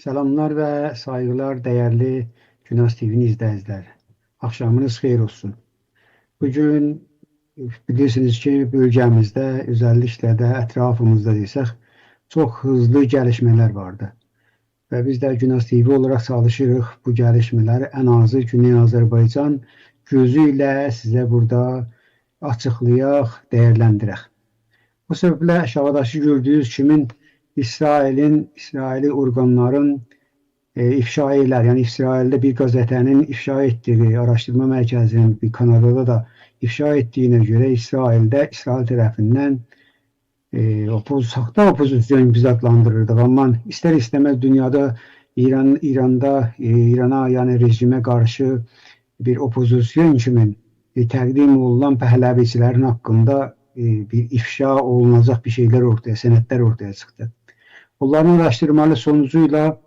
Selamlar ve saygılar değerli Günas TV'nin izleyicileri. Akşamınız xeyir olsun. Bugün bilirsiniz ki bölgemizde özellikle de etrafımızda desek çok hızlı gelişmeler vardı. Ve biz de Günas TV olarak çalışırıq bu gelişmeleri en azı Güney Azerbaycan gözüyle size burada açıqlayaq, değerlendirək. Bu sebeple aşağıdaki gördüğünüz kimin İsraili organların ifşa yani İsrail'de bir gazetenin ifşa ettiği, araştırma merkezinin bir Kanada'da da ifşa ettiğine göre İsrail tarafından saxta opozisyon biz adlandırırdık. Ama ister istemez dünyada İran'a yani rejime karşı bir opozisyon kimi təqdim olunan pəhləvicilərin haqqında bir ifşa olunacaq bir şeyler ortaya, senetler ortaya çıktı. Onların araştırmalı sonucuyla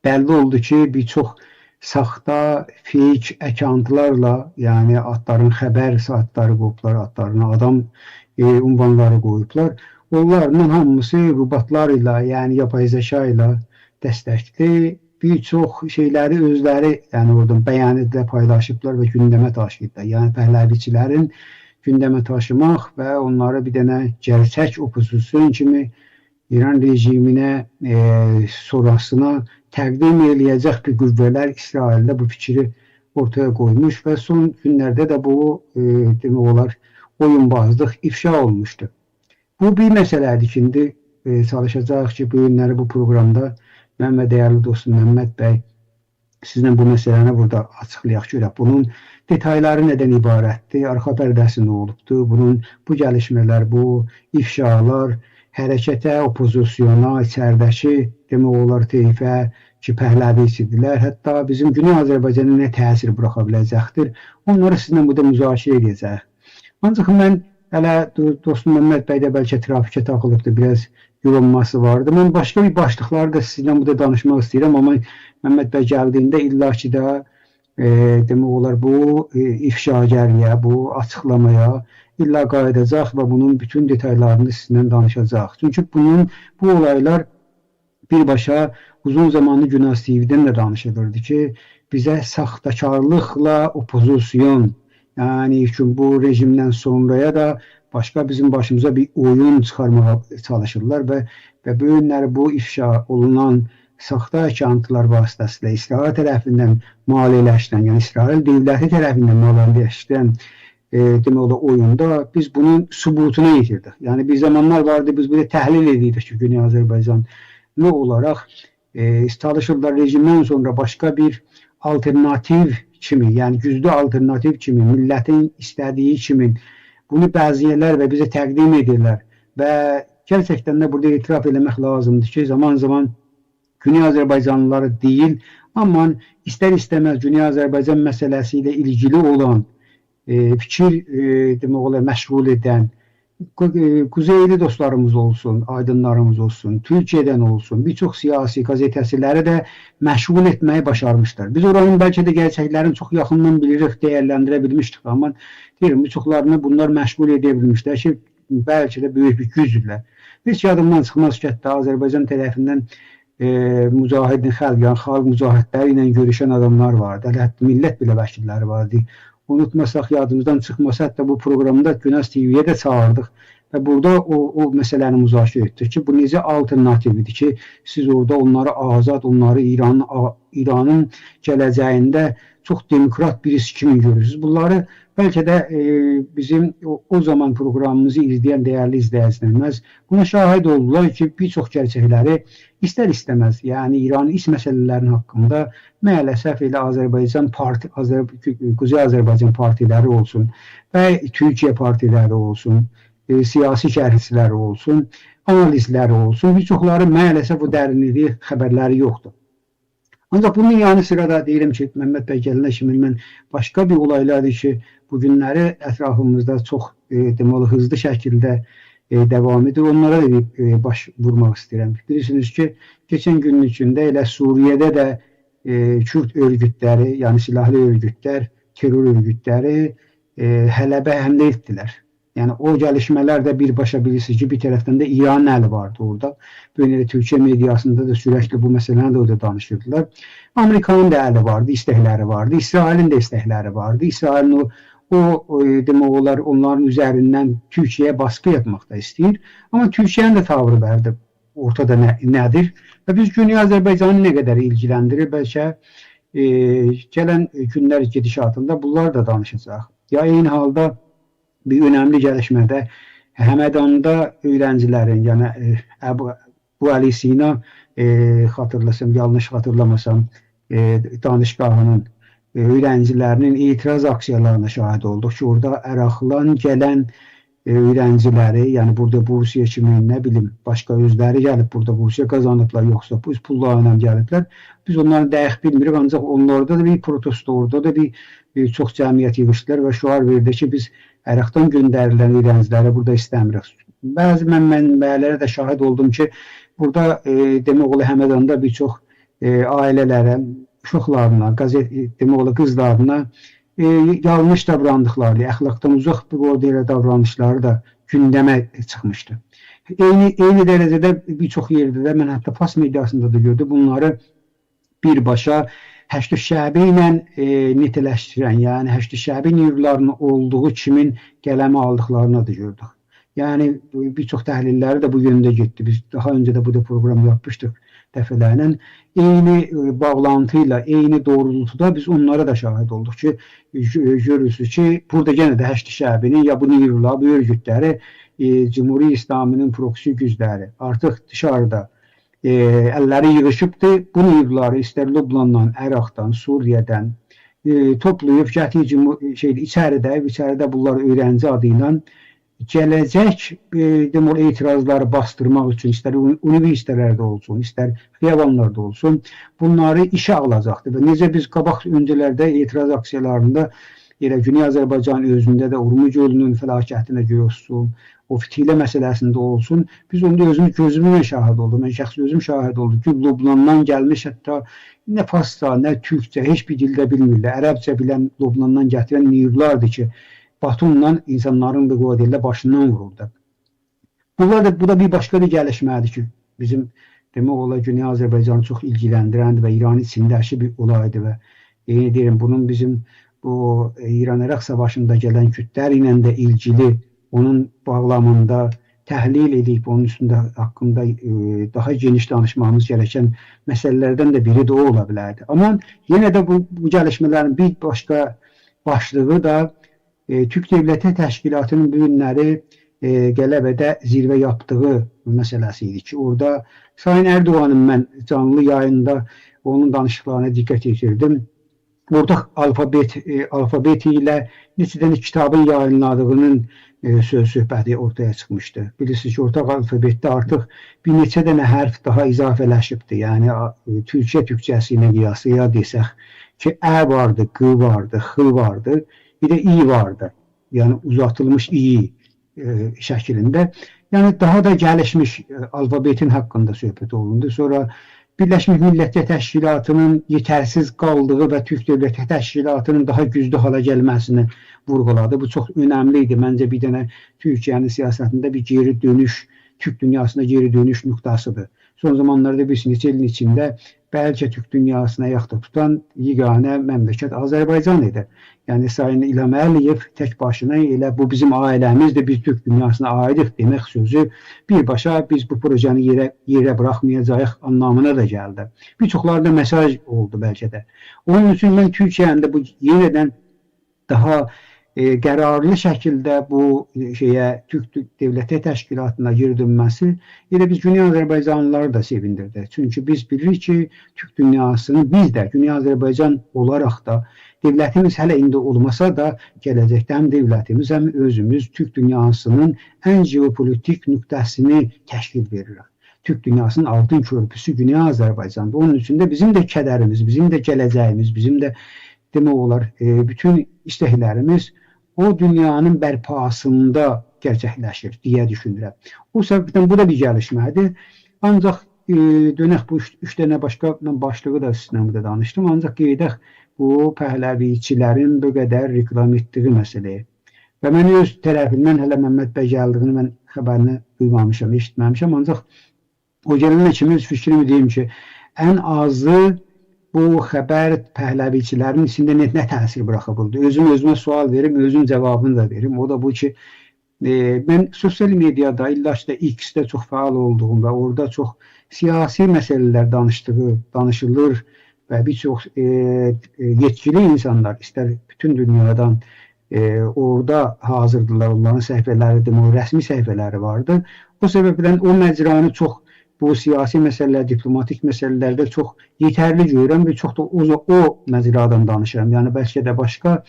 belli oldu ki birçok saxta, fake accountlarla yani atların xəbər saatları qoyublar, atlarına adam ünvanları qoyublar. Onların hamısı robotlar ilə, yəni yapay zeka ilə dəstəkli birçok şeyləri özləri yəni oradan bəyan edilə paylaşıblar və gündəmə taşıyıblar. Yəni pəhləviçilərin gündəmə taşımaq və onları bir dənə gerçək opozisyon kimi İran rejiminə sonrasına təqdim eləyəcək bir qüvvələr İsraildə bu fikri ortaya koymuş və son günlərdə də bu demək olar oyunbazlıq ifşa olmuşdu. Bu bir məsələdir ki, indi çalışacağıq ki, bu günləri bu proqramda mən və dəyərli dostum Məmməd bəy sizinlə bu məsələni burada açıqlayaq görək. Bunun detayları nədən ibarətdir, arxa pərdəsi nə olubdur, bu gəlişmələr, bu ifşalar hərəkətə, opozisyona, içəridəki demək olar teyfə ki, pəhləvicidirlər, hətta bizim Güney Azərbaycana nə təsir buraxa biləcəkdir, onları sizinlə burada müzakirə edəcək. Ancaq mən hələ dostum Məmməd bəy də bəlkə trafikə taxılıbdır, biraz yorulması vardı. Mən başqa bir başlıqları da sizinlə burada danışmaq istəyirəm, amma Məmməd bəy gəldiyində illa ki də demək olar bu ifşagəriyə, bu açıqlamaya illa qayıdacaq və bunun bütün detaylarını sizinlə danışacaq. Çünki bu olaylar birbaşa uzun zamanlı Günas TV'dən də danışılırdı ki, bizə saxtakarlıqla opozisyon, yani bu rejimdən sonraya da başka bizim başımıza bir oyun çıkarmaya çalışırlar və bu günləri bu ifşa olunan saxta accountlar vasitəsilə İsrail tərəfindən maliyyələşdirən, yəni İsrail devləti tərəfindən maliyyələşdirən demək olar oyunda biz bunun sübutunu yitirdik. Yəni bir zamanlar vardı, biz bunu təhlil edirdik ki, Güney Azərbaycanlı olaraq çalışırlar rejimdən sonra başka bir alternativ kimi, yani güclü alternativ kimi, milletin istediği kimi bunu bəziyələr və bizə təqdim edirlər və gerçəkdən də burada etiraf eləmək lazımdır ki, zaman zaman Güney Azərbaycanlıları deyil, amma istər-istəməz Güney Azərbaycan məsələsi ilə ilgili olan fikir demək olar məşğul edən Kuzeyli dostlarımız olsun, aydınlarımız olsun, Türkiye'den olsun, birçok siyasi gazetesiləri də məşğul etməyi başarmışlar. Biz oranın bəlkə də gerçəklərini çox yaxından bilirik, değerlendirə bilmişdik, amma deyirəm, birçoklarını bunlar məşğul edə bilmişlər ki, bəlkə də böyük bir gücdürlər. Heç yadımdan çıxmaz ki, hətta Azərbaycan tərəfindən mücahidin xalq, yəni xalq mücahidləri ilə görüşən adamlar vardı, hətta millət belə vəkilləri vardı. Unutmasaq, yadımızdan çıxmasa, hətta bu proqramda Günas TV'ye də çağırdıq və burada o məsələni müzakirə etdik ki, bu necə alternativdir ki, siz orada onları azad, onları İranın gələcəyində çox demokrat birisi kimi görürsünüz. Bunları bəlkə də bizim o zaman proqramımızı izləyən dəyərli izləyicilərimiz buna şahid oldular ki, birçok gerçəkləri istər-istəməz, yəni İranın iç məsələlərinin haqqında maalesef elə Kuzey Azərbaycan partiləri olsun və Türkiye partiləri olsun, siyasi şərhçiləri olsun, analizləri olsun, birçokları maalesef bu dərinlikli xəbərləri yoxdur. Ancaq bunun yanı sırada deyirəm ki, Məmməd bəy gəlinə kimi mən başqa bir olaylardır ki, bu günləri ətrafımızda çox deməli hızlı şəkildə devam edir. Onlara da baş vurmaq istəyirəm. Bilirsiniz ki, geçen günün içində elə Suriye'də də Kürt örgütləri, yəni silahlı örgütlər, terör örgütləri Hələbə həmlə etdilər. Yani o gelişmeler de birbaşa bilirsiniz ki bir taraftan da İran'ın əli vardı orada. Böyle Türkiye medyasında da sürekli bu meseləni de orada danışırdılar. Amerika'nın da əli vardı, istekleri vardı. İsrail'in de istekleri vardı. İsrail'in demək olar onların üzerinden Türkiye'ye baskı yapmak da istəyir. Ama Türkiye'nin de tavrı verdi. Ortada nedir? Ve biz Güney Azərbaycanı ne kadar ilgilendirir? Belki gələn günlər gedişatında bunlar da danışacaq. Ya eyni halda bir önemli gelişmede Həmədanda öğrencilerin yani bu Ali Sina hatırlasam yanlış hatırlamasam danışgahının öğrencilerinin itiraz aksiyalarına şahit olduk ki orada Irak'dan gelen öğrencileri yani burada bursiya kimi ne bileyim başka özleri gelip burada bursiya kazanıblar yoksa biz pulla gelipler. Biz onları dəqiq bilmirik ancak onlarda da bir protesto orada da bir çox cəmiyyət yığışdılar ve şuar verdi ki biz Irak'tan göndərilən öğrenciləri burada istəmirik. Bəzi mənbələrə də şahid oldum ki burada demək olar Həmədanda bir çox ailələrə, uşaqlarına, demək olar qızlarına yanlış davrandıqları, əxlaqdan uzaq bir davranışları da gündəmə çıxmışdı. Eyni dərəcədə bir çox yerdə də mən hətta Fars mediasında da gördüm bunları birbaşa Həşd Şəbi ilə nitələşdirən, yəni Həşd Şəbi nüvlərinin olduğu kimin qələmi aldıqlarını da gördük. Yəni bir çox təhlilləri də bu yöndə getdi. Biz daha öncə də bu da program yapmışdıq dəfələrlə. Eyni bağlantıyla, eyni doğrultuda biz onlara da şahid olduq ki, görürsünüz ki, burada yenə də Həşd Şəbinin ya bu nüvlər, bu örgütləri Cumhuriyet İslamının proksi gücləri artıq dışarıda əlləri yığışıbdır. Bu nüvləri istər Lübnandan, Irak'dan, Suriye'den toplayıb gətirib içəridə bunlar öğrenci adıyla gələcək etirazları bastırmaq üçün istər universitetlərdə olsun, istər xiyabanlarda olsun bunları işə alacaqdır. Və necə biz qabaq öncələrdə etiraz aksiyalarında elə Güney Azərbaycan özündə də Urmuc gölünün fəlakətinə olsun, o fitilə məsələsində olsun, biz onda özümüz gözümlə şahid oldum. Mən şəxsi özüm şahid oldum ki, Lübnandan gəlmiş hətta nə Farsça, nə Türkçə, heç bir dildə bilmirlər. Ərəbcə bilən Lübnandan gətirən nüvlərdir ki, Batumla insanların da qoyadıyla başından vuruldu. Bu da bir başqa bir gəlişmədir ki, bizim demək olar Güney Azərbaycanı çox ilgiləndirəndir və İran içindəki bir olaydı və yeni deyirəm, bunun bizim bu İran-Irak savaşında gələn kütlər ilə də ilgili onun bağlamında təhlil edib, onun üstündə haqqında daha geniş danışmamız gereken məsələlərdən də biri də o ola bilərdi. Amma yenə də bu gəlişmələrin bir başqa başlığı da Türk Devleti Təşkilatının bu günləri Qələbədə zirvə yaptığı məsələsiydi ki, orada Sayın Erdoğan'ın mən canlı yayında onun danışıqlarına diqqət yetirdim. Orada alfabeti ilə neçədən kitabın yayınladığının söhbəti ortaya çıxmışdı. Bilirsiniz ki, ortaq alfabetdə artıq bir neçə dənə hərf daha izafələşibdir. Yəni Türkiyə türkçəsi ilə qiyasıya desək ki, ə vardı, q vardı, x vardı, bir də i vardı. Yəni uzatılmış i şəklində. Yəni daha da gəlişmiş alfabetin haqqında söhbət olundu. Sonra Birləşmiş Millətlər Təşkilatının yetərsiz qaldığı və Türk Dövləti Təşkilatının daha güclü hala gəlməsini vurğuladı. Bu çox önəmli idi. Məncə bir dənə Türkiyənin siyasətində bir geri dönüş, Türk dünyasına geri dönüş nöqtəsidir. Son zamanlarda bir neçə ilin içində bəlkə Türk dünyasına ayaqda tutan yeganə məmləkət Azərbaycan idi. Yəni Sayın İlham Əliyev tək başına elə bu bizim ailəmizdir, biz Türk dünyasına aidıq demək sözü birbaşa biz bu projeni yerə bırakmayacağıq anlamına da gəldi. Bir çoxlarda mesaj oldu bəlkə də. Onun üçün mən Türkiyənin də bu yeniden daha qərarlı şəkildə bu Türk Devleti Təşkilatına geri dönməsi elə biz Güney Azərbaycanlıları da sevindirdi. Çünki biz bilirik ki, Türk dünyasını biz də Güney Azərbaycan olaraq da devletimiz hələ indi olmasa da gələcəkdə həm devletimiz həm özümüz Türk dünyasının ən geopolitik nöqtəsini təşkil veririk. Türk dünyasının altın körpüsü Güney Azərbaycan'da. Onun üçün də bizim də kədərimiz, bizim də gələcəyimiz, bizim də demək olar bütün istəklərimiz o dünyanın bərpasında gerçəkləşir deyə düşünürəm. O səbəbdən bu da bir gəlişmədir. Ancaq dönək bu üç dənə başqa başlığı da sizinlə danışdım. Ancaq qeydək bu Pəhləviçilərin bu qədər reklam etdiyi məsələyə. Və mən öz tərəfindən hələ Məmməd bəy gəldiyini mən xəbərini duymamışam, eşitməmişəm. Ancaq o gələnə kimi öz fikrimi deyim ki, ən azı bu xəbər Pəhləviçilərin içində nə təsir buraxa bildi? Özümə sual verim, özüm cavabını da verim. O da bu ki, mən sosial mediada, illaşda X-də çox fəal olduğumda, orada çox siyasi məsələlər danışılır və bir çox yetkili insanlar, istər bütün dünyadan orada hazırdılar, onların səhifələri, rəsmi səhifələri vardı. O səbəbdən o məcranı çox bu siyasi məsələlər, diplomatik məsələlərdə çox yetərli görürəm və çox da o məcradan danışıram. Yəni bəlkə də başqa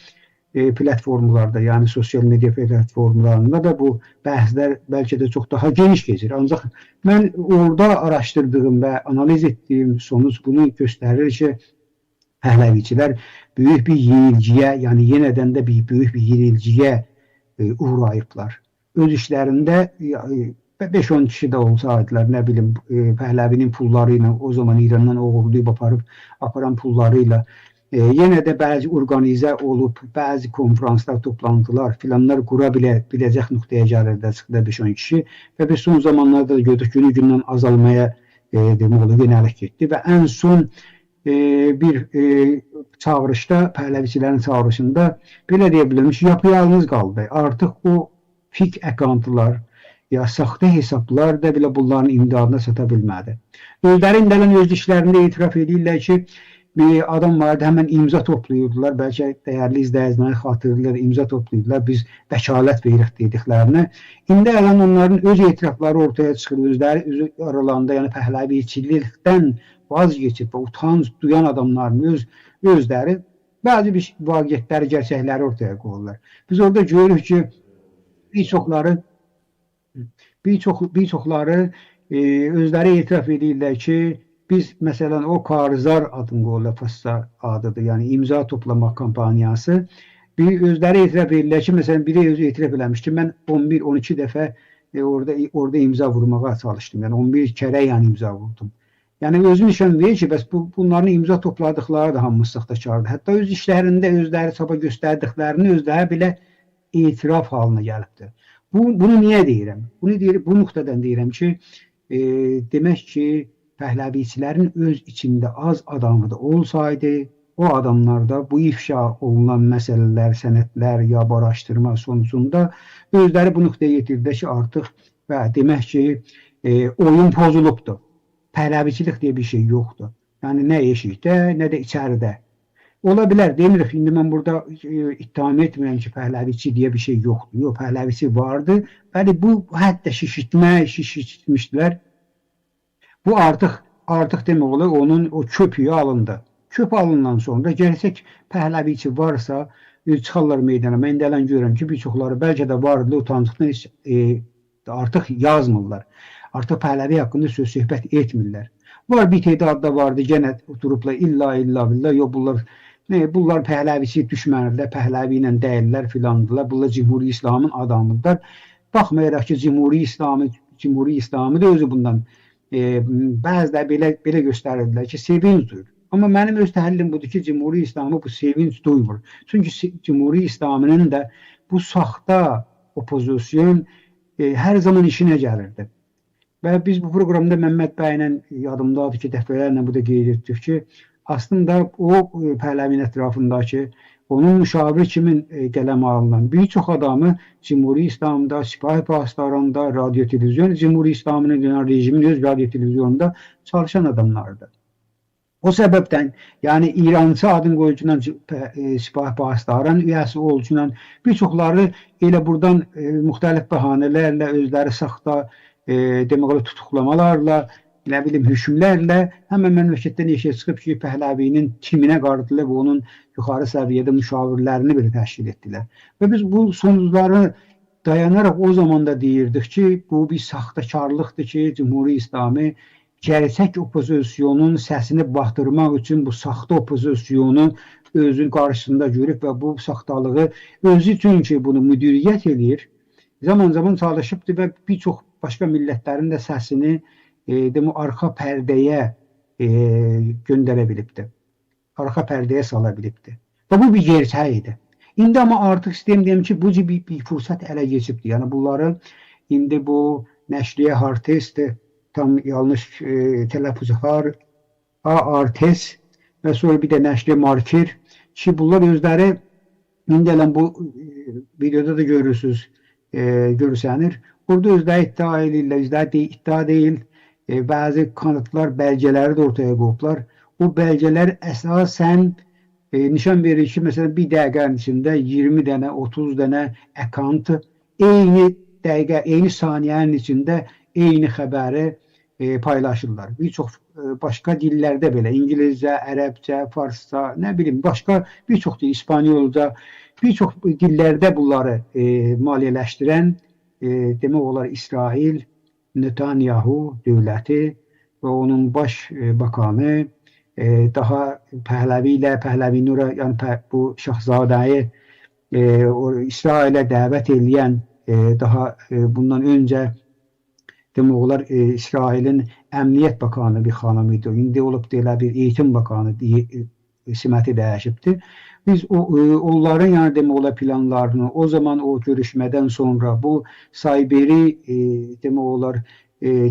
platformlarda, yəni sosial media platformlarında da bu bəhslər bəlkə də çox daha geniş keçir. Ancaq mən orada araşdırdığım və analiz etdiyim sonuc bunu göstərir ki, Pəhləviçilər böyük bir yenilgiyə, yəni yenədən də böyük bir yenilgiyə uğrayıblar. Öz işlərində 5-10 kişi də olsaydılar, nə bilim, Pəhləvinin pulları ilə, o zaman İrandan oğurlayıb aparan pulları ilə yenə də bəzi orqanizə olub, bəzi konferanslar, toplantılar filanlar qura biləcək nöqtəyə gəlirdə çıxdı 5-10 kişi və biz son zamanlarda da gördük, günü-gündən azalmaya yönəlik getdi və ən son bir çağırışda, Pəhləviçilərin çağırışında belə deyə bilirmiş, yapıyalnız qaldı. Artıq o fake accountlar, ya saxta hesablar da belə bunların imdadına çata bilmədi. Özlərində öz işlərində etiraf edirlər ki, bir adam vardı, həmən imza toplayırdılar, bəlkə dəyərli izləyiciləri xatırlayırlar, imza toplayırdılar, biz vəkalət veririk dediklərini. İndi onların öz etirafları ortaya çıxır, özləri aralarında, yəni Pəhləviçilikdən vazgeçib və utanc duyan adamların özləri bəzi bir vaqiətləri, gerçəkləri ortaya qoyurlar. Biz orada görürük ki, bir çoxları özləri etiraf edirlər ki, biz məsələn o Karzar adını qoyurlar, FASSA adıdır, yəni imza toplamaq kampaniyası. Özləri etiraf edirlər ki, məsələn biri özü etiraf eləmiş ki, mən 11-12 dəfə orada imza vurmağa çalışdım, yəni 11 kərə imza vurdum. Yəni özü nişan verir ki, bəs bunların imza topladıqları da hamısı saxtakardır. Hətta öz işlərində özləri çaba göstərdiklərini özləri belə etiraf halına gəlibdir. Bunu niyə deyirəm? Bu nöqtədən deyirəm ki, demək ki, Pəhləviçilərin öz içində az adamı da olsaydı, o adamlarda bu ifşa olunan məsələlər, sənədlər ya araşdırma sonucunda özləri bu nöqtəyə yetirdi ki, artıq və demək ki, oyun pozulubdur. Pəhləviçilik deyə bir şey yoxdur. Yəni nə eşikdə, nə də içəridə. Ola bilər, demirik, indi mən burada ittiham etmirəm ki, Pəhləviçi deyə bir şey yoxdur. Yox, Pəhləviçi vardı. Bəli, bu hətta şişirtmişdilər. Bu artıq demək olar, onun o köpüyü alındı. Köp alından sonra gerçək Pəhləviçi varsa, çıxarlar meydana. Mən indələn görürəm ki, bir çoxları bəlkə də vardı, utancıqdan artıq yazmırlar. Artıq Pəhləvi haqqında söz-söhbət etmirlər. Var bir tədadda vardı, yenə oturublar, illa billah, yox bunlar Pəhləviçi düşmənirlər, Pəhləvi ilə dəyirlər filandılar, bunlar Cumhuri İslamın adamıdırlar. Baxmayaraq ki, Cumhuri İslamı da özü bundan bəziləri belə göstərirdilər ki, sevinç duyur. Amma mənim öz təhəllim budur ki, Cumhuri İslamı bu sevinç duymur. Çünki Cumhuri İslamının da bu saxta opozisyon hər zaman işinə gəlirdi. Və biz bu proqramda Məmməd bəylə yadımdadır ki, dəfələrlə bu da qeyd etdik ki, aslında o Pəhləvinin ətrafındakı onun müşavir kimi qələm alınan bir çox adamı Cumhuri İslamda, Sipahi Pasdaranda, radyo televizyon, Cumhuri İslamının rejimin öz radyo televizyonunda çalışan adamlardır. O səbəbdən, yəni İrançı adın qoyucudan Sipahi Pasdaran üyəsi olcudan bir çoxları elə buradan müxtəlif bəhanələrlə, özləri saxta demək olar tutuqlamalarla, nə bilim, hökmlərlə həmən məmləkətdən eşiyə çıxıb ki, Pəhləvinin timinə qardılar və onun yuxarı səviyyədə müşavirlərini belə təşkil etdilər. Və biz bu sonuçları dayanaraq o zaman da deyirdik ki, bu bir saxtakarlıqdır ki, Cumhuri İslami gerçək opozisyonun səsini batırmaq üçün bu saxta opozisyonu özünün qarşısında görüb və bu saxtalığı özü üçün ki, bunu müdiriyyət edir, zaman-zaman çalışıbdır və bir çox başqa millətlərin də səsini arxa pərdəyə göndərə bilibdir. Arxa pərdəyə sala bilibdir. Və bu bir gerçək idi. İndi amma artıq sistem deyim ki, bu bir fürsət ələ keçibdir. Yəni bunları indi bu nəşriyə Hartest, tam yanlış tələffüz var, Artes və sonra bir də nəşriyə Marker ki, bunlar özləri indi elən bu videoda da görürsünüz, görürsənir. Burada özləri iddia edirlər, özləri iddia deyil. Bəzi kanıtlar, bəlgələri də ortaya qoyublar. O bəlgələr əsasən nişan verir ki, məsələn, bir dəqiqənin içində 20 dənə, 30 dənə account eyni dəqiqə, eyni saniyənin içində eyni xəbəri paylaşırlar. Bir çox başqa dillərdə belə, İngilizcə, ərəbcə, farsça, nə bilim, başqa bir çox dil, İspanyolca, bir çox dillərdə bunları maliyyələşdirən demək olar İsrail, Netanyahu dövləti və onun baş bakanı daha Pəhləvi ilə, Pəhləvi Nura, yəni bu şahzadəyi İsrailə dəvət edən daha bundan öncə demək olar İsrailin Əmniyyət Bakanı bir xanım idi. İndi olub deyilə bir Eğitim Bakanı siməti dəyişibdir. Biz onların yəni demək olar planlarını o zaman o görüşmədən sonra bu Sayberi demək olar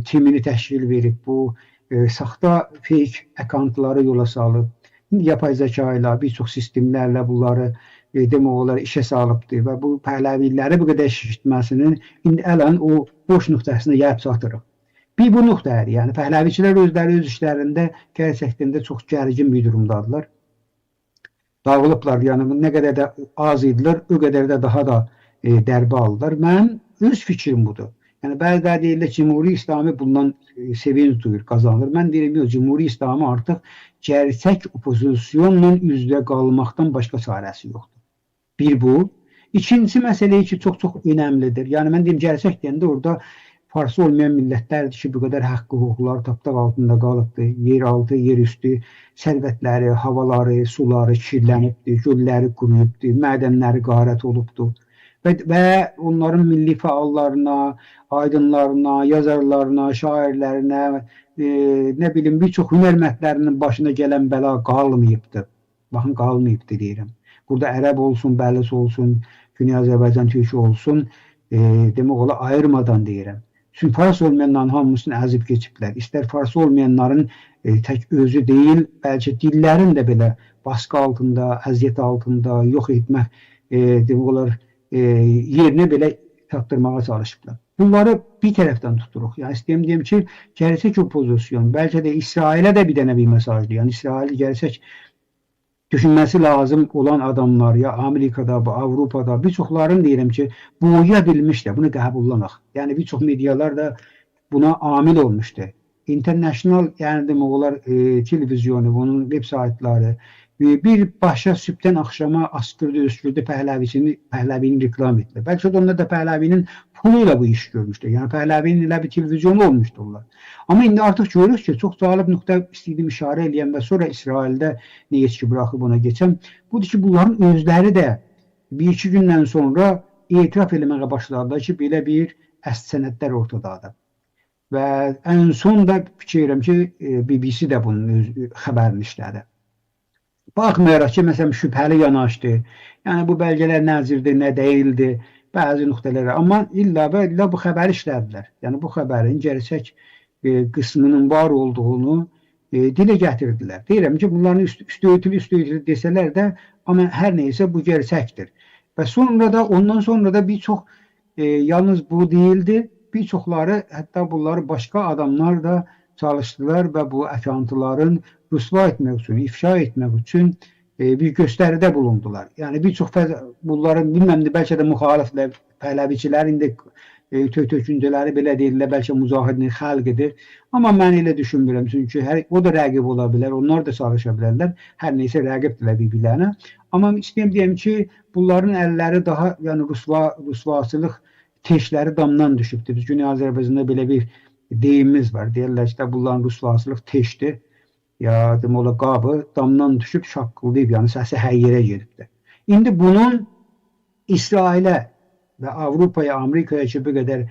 timini təşkil verib, bu saxta fake accountları yola salıb, yapay zəka ilə bir çox sistemlərlə bunları demək olar işə salıbdır və bu Pəhləviləri bu qədər şişirtməsinin indi ələn o boş nöqtəsinə gəlib çatırıq. Bir bu nöqtədir, yəni Pəhləviçilər özləri öz işlərində gerçəkdən də çox gərgin bir durumdadılar. Dağılıblar, yəni nə qədər də az idilər, o qədər də daha da dərbə aldılar. Mənim öz fikrim budur. Yəni bəziləri deyirlər Cümhuri İslami bundan sevinç duyur, qazanır. Mən deyirəm, yox, Cümhuri İslami artıq gerçək opozisiyonla üzdə qalmaqdan başqa çarəsi yoxdur. Bir bu. İkinci məsələ ki, çox-çox önəmlidir. Yəni mən deyim, gerçək deyəndə orada farsı olmayan millətlərdir ki, bu qədər haqqı, hüquqları tapdaq altında qalıbdır. Yer altı, yer üstü sərvətləri, havaları, suları kirlənibdir, gölləri quruyubdur, mədənləri qarət olubdur. Və onların milli fəallarına, aydınlarına, yazarlarına, şairlərinə, nə bilim, bir çox hünərmətlərinin başına gələn bəla qalmayıbdır. Baxın, qalmayıbdır deyirəm. Burada ərəb olsun, bəlis olsun, Güney Azərbaycan Türkü olsun, demək olar ayırmadan deyirəm. Çünki fars olmayanların hamısını əzib keçiblər. İstər fars olmayanların tək özü deyil, bəlkə dillərin də belə baskı altında, əziyyət altında, yox etmək, demək olar, yerinə belə çatdırmağa çalışıblar. Bunları bir tərəfdən tuturuq. Yəni istəyim deyim ki, gerçək opozisyon, bəlkə də İsrailə də bir dənə bir mesajdır. Yəni İsrail gerçək düşünməsi lazım olan adamlar, ya Amerikada, Avropada, bir çoxların deyirəm ki, boya bilmişlər, bunu qəbullanaq. Yəni bir çox medialar da buna amil olmuşdur. International, yəni demək olar televizyonu, bunun web saytları birbaşa sübdən axşama askırdı, öskürdü Pəhləvini reklam etdi. Bəlkə də onlar da Pəhləvinin pulu ilə bu iş görmüşdür. Yəni Pəhləvinin elə bir televizyonu olmuşdurlar. Amma indi artıq görürük ki, çox cəlib nöqtə istəydim işarə eləyəm və sonra İsraildə nə yetki buraxıb ona keçəm. Budur ki, bunların özləri də bir-iki gündən sonra etiraf eləməyə başladılar ki, belə bir sənədlər ortadadır. Və ən son da fikirəm ki, BBC də bunun xəbərini işlədi. Baxmayaraq ki, məsələn, şübhəli yanaşdı. Yəni, bu bəlgələr nəzirdir, nə deyildi, bəzi nöqtələrə. Amma illa və illa bu xəbəri işlədilər. Yəni, bu xəbərin gerçək qisminin var olduğunu dilə gətirdilər. Deyirəm ki, bunların üstü desələr də, amma hər neysə bu gerçəkdir. Və sonra da, ondan sonra da bir çox, yalnız bu deyildi, bir çoxları, hətta bunları başqa adamlar da çalışdılar və bu əkantıların rüsva etmək üçün, ifşa etmək üçün bir göstəridə bulundular. Yəni bir çox bunların, bilməm də, bəlkə də müxaliflər, Pəhləviçilər indi töküntüləri belə deyirlər, bəlkə müzahidin xəlqidir. Amma mən elə düşünmürəm, çünki o da rəqib ola bilər, onlar da çalışa bilərlər. Hər neysə rəqibdirlər bir-birlərinə. Amma istəyəm deyəm ki, bunların əlləri daha, yəni rüsvaçılıq teşləri damdan düşübdür. Biz Güney Azərbaycanda belə bir deyimimiz var. Deyirlər ki, bunların rüsvaçılıq teşdir. Ya demək olar qabı damdan düşüb şaqqıldayıb, yəni səsi hər yerə gedibdir. İndi bunun İsrailə və Avropaya, Amerikaya ki, bu qədər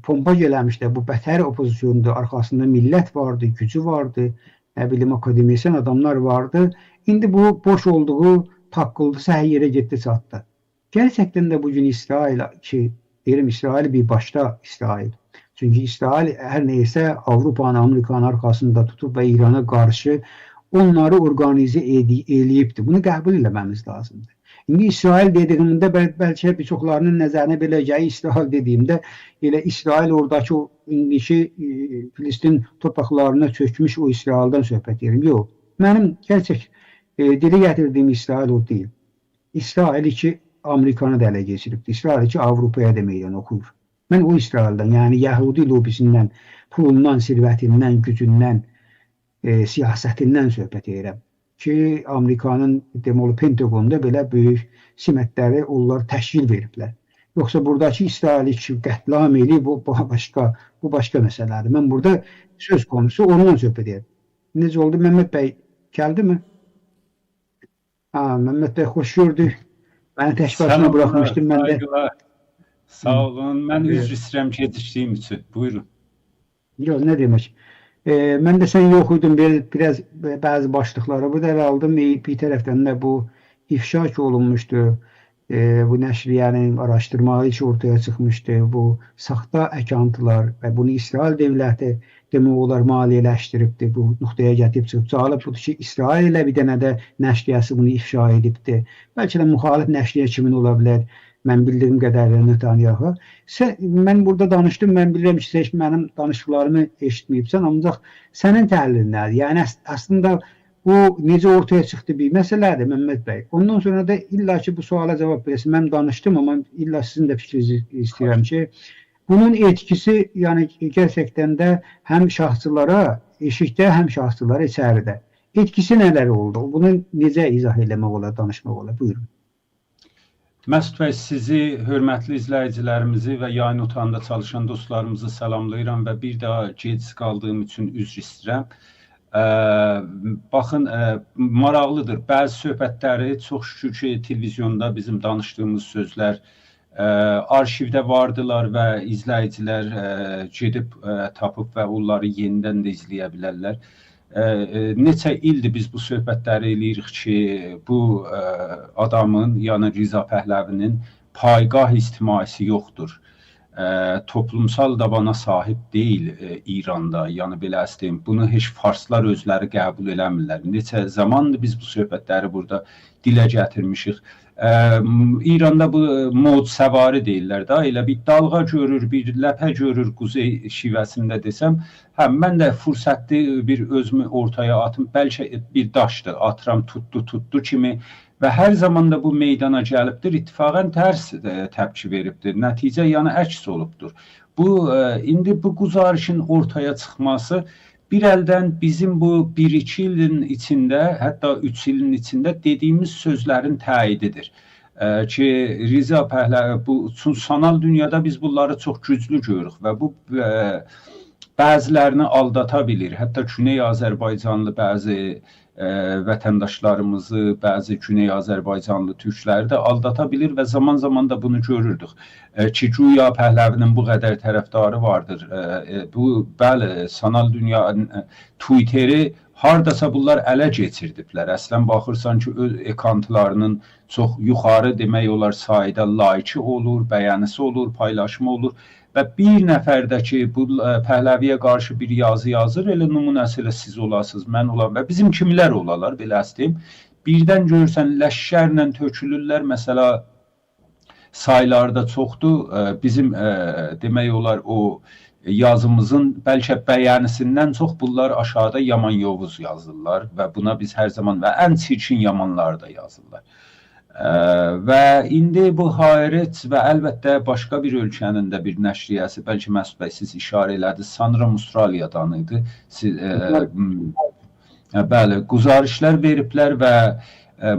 pompa eləmişlər, bu bətər opozisyondur, arxasında millət vardı, gücü vardı, nə bilim, akademisyen adamlar vardı. İndi bu boş olduğu taqqıldısa hər yerə getdi çatdı. Gerçekten de bugün İsrail diyelim İsrail bir başta İsrail. Çünkü İsrail her neyse Avrupa'nın, Amerika'nın arkasında tutup ve İran'a karşı onları organize eləyibdir. Bunu qəbul eləməmiz lazımdır. İndi İsrail dediğimdə bəlkə bir çoxlarının nəzərinə belə gəlir. İsrail dediyimdə elə İsrail oradakı o indiki Filistin torpaqlarına çökmüş o İsraildən söhbət edirəm. Yox. Mənim gerçək dilə gətirdiyim İsrail o deyil. İsrail ki Amerikanı da ələ geçiribdir. İsrail ki Avropaya da meydan oxuyur. Mən o İsraildən, yəni Yahudi lobisindən, pulundan, sirvətindən, gücündən, siyasətindən söhbət edirəm. Ki Amerikanın deməli Pentagonda belə böyük simətləri onlar təşkil veriblər. Yoxsa buradakı İsraili ki qətlam eləyib bu başqa məsələdir. Mən burada söz konusu ondan söhbət edirəm. Necə oldu Mehmet bəy? Gəldi mi? Mehmet bəy xoş gördük. Bəni tək başına bırakmışdım mən də. Sağ olun. Mən üzr istəyirəm ki, yetişdiyim üçün. Buyurun. Yox, nə demək? Mən də sən yox idin, biraz bəzi başlıqları bu da aldım. Bir tərəfdən də bu ifşa ki olunmuşdu. Bu nəşriyyənin araşdırmaları heç ortaya çıxmışdı. Bu saxta əkantılar və bunu İsrail dövləti demək olar maliyyələşdiribdi. Bu nöqtəyə gətirib çıxıb. Cəlb budur ki, İsrail ilə bir dənə də nəşriyyəsi bunu ifşa edibdi. Bəlkə də müxalif nəşriyyə kimin ola bilər? Mən bildiyim qədərlə Netanyahu. Mən burada danışdım, mən bilirəm ki, sən mənim danışıqlarımı eşitməyibsən, ancaq sənin təhlilin nədir? Yəni əslində bu necə ortaya çıxdı bir məsələdir Mehmet bəy. Ondan sonra da illa ki bu suala cavab verəsin. Mən danışdım, amma illa sizin də fikrinizi istəyirəm ki, bunun etkisi yəni gerçəkdən də həm şahsılara eşikdə, həm şahsılara içəridə. Etkisi nələr oldu? Bunu necə izah eləmək olar, danışmaq olar? Buyurun. Məsud bəy, sizi, hörmətli izləyicilərimizi və yayın otağında çalışan dostlarımızı salamlayıram və bir daha gec qaldığım üçün üzr istəyirəm. Baxın, maraqlıdır. Bəzi söhbətləri çox şükür ki, televizyonda bizim danışdığımız sözlər arşivdə vardılar və izləyicilər gedib tapıb və onları yenidən də izləyə bilərlər. Neçə ildir biz bu söhbətləri eləyirik ki, bu adamın, yəni Riza Pəhləvinin paygah ictimaisi yoxdur. Toplumsal dabana sahib deyil İranda, yəni belə istəyim. Bunu heç farslar özləri qəbul eləmirlər. Neçə zamandır biz bu söhbətləri burada dilə gətirmişik. İranda bu mod səvari deyirlər da, elə bir dalğa görür, bir ləpə görür quzey şivəsində desəm, mən də fürsətli bir özümü ortaya atım, bəlkə bir daşdır, atıram tutdu kimi və hər zaman da bu meydana gəlibdir, ittifaqən tərs təpki veribdir, nəticə yəni əks olubdur. İndi bu quzarışın ortaya çıxması bir əldən bizim bu 1-2 ilin içində, hətta 3 ilin içində dediyimiz sözlərin təyididir. Ki, Riza Pəhləvi, bu sanal dünyada biz bunları çox güclü görürük və bu bəzilərini aldata bilir. Hətta Güney Azərbaycanlı bəzi vətəndaşlarımızı, bəzi Güney Azərbaycanlı türkləri də aldata bilir və zaman-zaman da bunu görürdük. Ki, güya Pəhləvinin bu qədər tərəfdarı vardır. Bəli, sanal dünya Twitteri hardasa bunlar ələ keçirdiblər. Əslən baxırsan ki, öz ekantlarının çox yuxarı demək olar sayda laiki olur, bəyənisi olur, paylaşımı olur və bir nəfər də ki, bu Pəhləviyə qarşı bir yazı yazır, elə nümunəsi ilə siz olasınız, mən olam və bizim kimlər olalar, belə istəyim. Birdən görürsən, ləşkərlə tökülürlər, məsələ saylarda çoxdur, bizim demək olar o yazımızın bəlkə bəyənisindən çox bunlar aşağıda Yaman Yovuz yazırlar və buna biz hər zaman və ən çirkin yamanları da yazırlar. Və indi bu Haaretz və əlbəttə başqa bir ölkənin də bir nəşriyyəsi, bəlkə Məsud bəy siz işarə elədiniz, sanıram Avstraliyadan idi. Bəli, quzarışlar veriblər və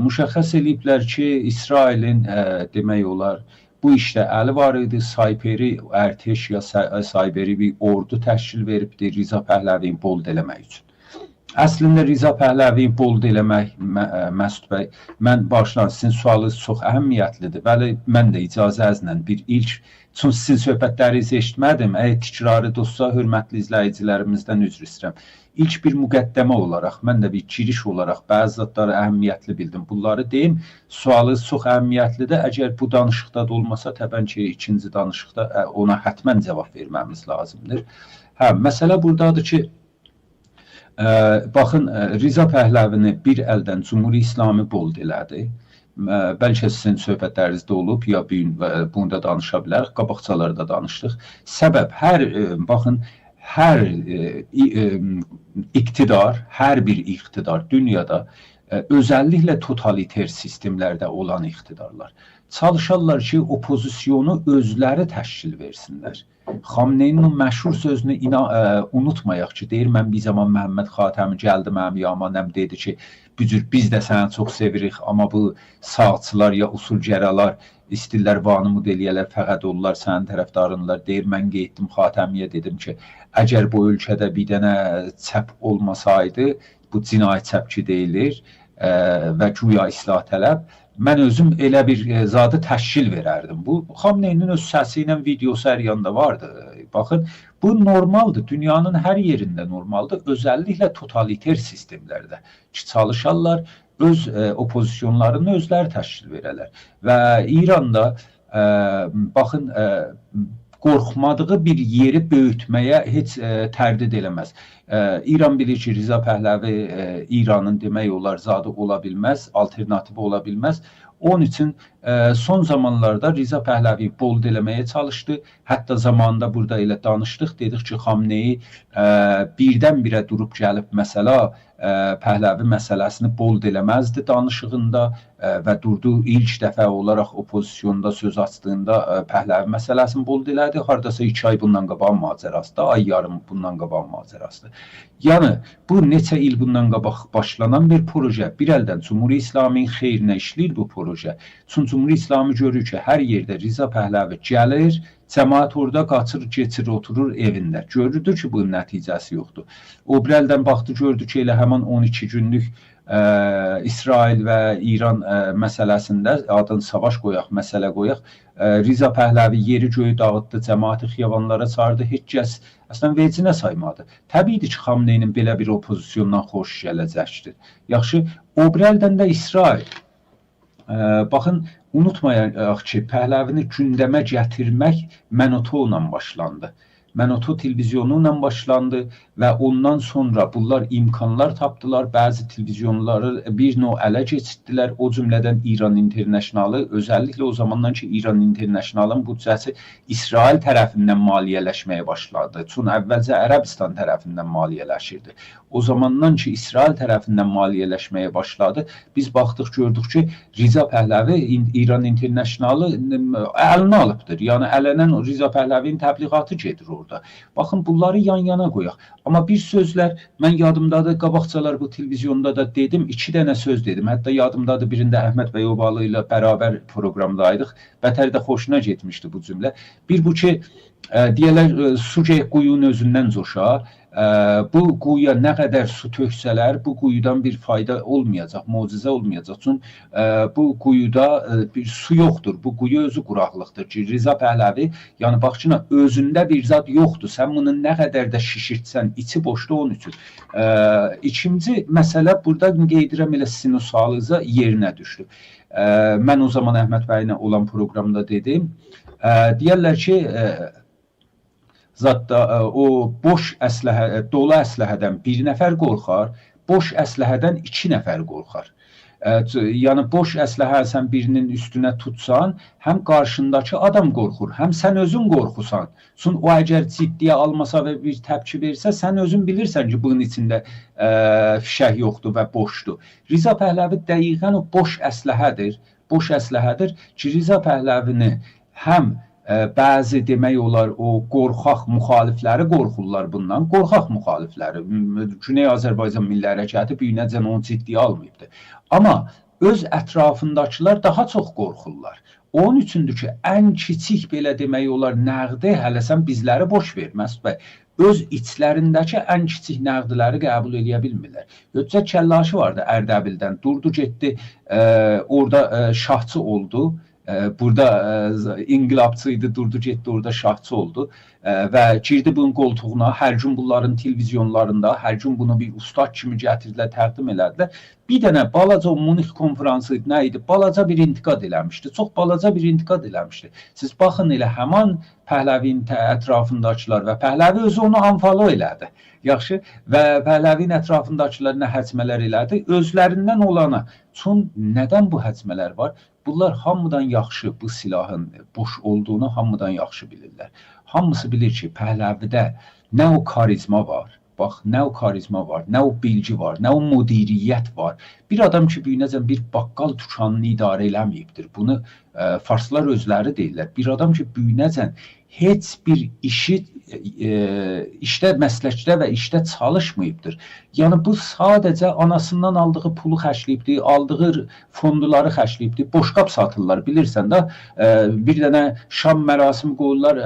müşəxəs eləyiblər ki, İsrailin demək olar, bu işdə əli var idi, Sayperi, ərteş ya Sayperi bir ordu təşkil veribdir Riza Pəhləvini bold eləmək üçün. Əslində Riza Pəhləviyi bold eləmək, Məsud bəy, mən başdan sizin sualınız çox əhəmiyyətlidir. Bəli, mən də icazənizlə bir ilk, çünki sizin söhbətlərinizi eşitmədim. Təkrarı dostlar, hörmətli izləyicilərimizdən üzr istəyirəm. İlk bir müqəddəmə olaraq, mən də bir giriş olaraq bəzi zatları əhəmiyyətli bildim. Bunları deyim, sualınız çox əhəmiyyətlidir. Əgər bu danışıqda da olmasa, təbii ki, ikinci danışıqda ona hətmən cavab verməmiz lazımdır. Məsələ buradadır ki, baxın, Riza Pəhləvini bir əldən Cumhuri İslami bold elədi. Bəlkə sizin söhbətlərinizdə olub, ya bunda danışa bilərik, qabaqcalarda danışdıq. Səbəb, baxın, hər iqtidar, hər bir iqtidar dünyada, özəlliklə totaliter sistemlərdə olan iqtidarlar çalışarlar ki, opozisiyonu özləri təşkil versinlər. Xamneyinin məşhur sözünü unutmayaq ki, deyir, mən bir zaman Məhəmməd Xatəmi gəldi mənim yanıma, dedi ki, biz də səni çox sevirik, amma bu sağçılar ya usulgəralar istirlər vanımud eləyələr, fəqət onlar sənin tərəfdarınlar. Deyir, mən getdim Xatəmiyə, dedim ki, əgər bu ölkədə bir dənə çəp olmasaydı, bu cinayət çəpki deyilir və güya islah tələb, mən özüm elə bir zadı təşkil verərdim. Bu, Xamneyinin öz səsi ilə videosu hər yanda vardı. Baxın, bu normaldır. Dünyanın hər yerində normaldır. Özəlliklə totaliter sistemlərdə ki, çalışarlar, öz opozisyonlarını özləri təşkil verərlər. Və İranda, baxın, qorxmadığı bir yeri böyütməyə heç tərdid eləməz. İran bilir ki, Riza Pəhləvi İranın demək olar zadı ola bilməz, alternativi ola bilməz. Onun üçün son zamanlarda Riza Pəhləvi bold eləməyə çalışdı. Hətta zamanında burada elə danışdıq, dedik ki, Xamneyi birdən-birə durub gəlib məsələ, Pəhləvi məsələsini bold eləməzdi danışığında və durdu ilk dəfə olaraq opozisyonda söz açdığında Pəhləvi məsələsini bold elədi. Haradasa 2 ay bundan qabaq macərasıdır, ay yarım bundan qabaq macərasıdır. Yəni, bu neçə il bundan qabaq başlanan bir proje, bir əldən Cumhuri İslamın xeyrinə işləyir bu proje. Çünki Cumhuri İslamı görür ki, hər yerdə Riza Pəhləvi gəlir, cəmaət orada qaçır, keçir, oturur evində. Görürdür ki, bunun nəticəsi yoxdur. O bir əldən baxdı, gördü ki, elə həman 12 günlük İsrail və İran məsələsində adını savaş qoyaq, məsələ qoyaq. Riza Pəhləvi yeri göyü dağıtdı, cəmaəti xiyavanlara çağırdı, heç kəs əslən vecinə saymadı. Təbiidir ki, Xamneyinin belə bir opozisyondan xoş gələcəkdir. Yaxşı, o bir əldən də İsrail. Baxın, unutmayaq ki, Pəhləvini gündəmə gətirmək Mənoto ilə başlandı. Mənoto televizyonu ilə başlandı və ondan sonra bunlar imkanlar tapdılar, bəzi televizyonları bir növ ələ keçirdilər, o cümlədən İran İnternaşnalı, özəlliklə o zamandan ki, İran İnternaşnalın büdcəsi İsrail tərəfindən maliyyələşməyə başladı. Çünki əvvəlcə Ərəbistan tərəfindən maliyyələşirdi. O zamandan ki, İsrail tərəfindən maliyyələşməyə başladı, biz baxdıq, gördük ki, Riza Pəhləvi İran İnternaşnalı əlinə alıbdır. Yəni, ələnən Riza Pəhləvinin təbliğatı gedir orada. Baxın, bunları yan-yana qoyaq. Amma bir sözlər, mən yadımdadır, qabaqcalar bu televizyonda da dedim, 2 dənə söz dedim. Hətta yadımdadır, birində Əhməd bəy Obalı ilə bərabər proqramdaydıq. Bətər də xoşuna getmişdi bu cümlə. Bir bu ki, deyərlər, su quyunun özündən coşa, bu quyuya nə qədər su töksələr, bu quyudan bir fayda olmayacaq, mucizə olmayacaq. Çünki bu quyuda bir su yoxdur, bu quyu özü quraqlıqdır ki, Riza Pəhləvi, yəni baxçına, özündə bir zat yoxdur, sən bunu nə qədər də şişirtsən, içi boşdur onun üçün. İkinci məsələ, burada qeydirəm elə sizin o sualınıza yerinə düşdü. Mən o zaman Əhməd bəylə olan proqramda dedim, deyərlər ki, Zətdə o boş əsləhə, dolu əsləhədən 1 nəfər qorxar, boş əsləhədən 2 nəfər qorxar. Yəni, boş əsləhə sən birinin üstünə tutsan, həm qarşındakı adam qorxur, həm sən özün qorxusan. Çünki o əgər ciddiyə almasa və bir təpki versə, sən özün bilirsən ki, bunun içində fişək yoxdur və boşdur. Riza Pəhləvi dəqiqən o boş əsləhədir. Boş əsləhədir ki, Riza Pəhləvini həm bəzi demək olar o qorxaq müxalifləri qorxurlar bundan. Qorxaq müxalifləri, Güney Azərbaycan Milli Hərəkatı büyünəcən onu ciddiyə almayıbdır. Amma öz ətrafındakılar daha çox qorxurlar. Onun üçündür ki, ən kiçik belə demək olar nəqdi hələ sən bizləri boş verməz. öz içlərindəki ən kiçik nəqdləri qəbul edə bilmirlər. Ötcə Kəllaşı vardı Ərdəbildən, durdu getdi, orada şahçı oldu. Burada inqilabçı idi, durdu getdi orada şahçı oldu və girdi bunun qoltuğuna. Hər gün bunların televizyonlarında, hər gün bunu bir ustad kimi gətirdilər, təqdim elədilər. Bir dənə balaca Münih konfransı nə idi? Balaca bir intiqad eləmişdi. Çox balaca bir intiqad eləmişdi. Siz baxın elə həman Pəhləvinin ətrafındakılar və Pəhləvi özü onu anfalo elədi. Yaxşı, və Pəhləvinin ətrafındakılar nə həcmələr elədi? Özlərindən olana. Çün nədən bu həcmələr var? Bunlar hamıdan yaxşı bu silahın boş olduğunu hamıdan yaxşı bilirlər. Hamısı bilir ki, Pəhləvidə nə o karizma var, bax, nə o karizma var, nə o bilgi var, nə o müdiriyyət var. Bir adam ki, büyünəcən bir baqqal dükanını idarə eləməyibdir. Bunu farslar özləri deyirlər. Bir adam ki, büyünəcən heç bir işdə, məsləkdə və işdə çalışmayıbdır. Yəni, bu sadəcə anasından aldığı pulu xərcləyibdir, aldığı fonduları xərcləyibdir. Boşqab satırlar, bilirsən də, bir dənə şam mərasimi qoyurlar,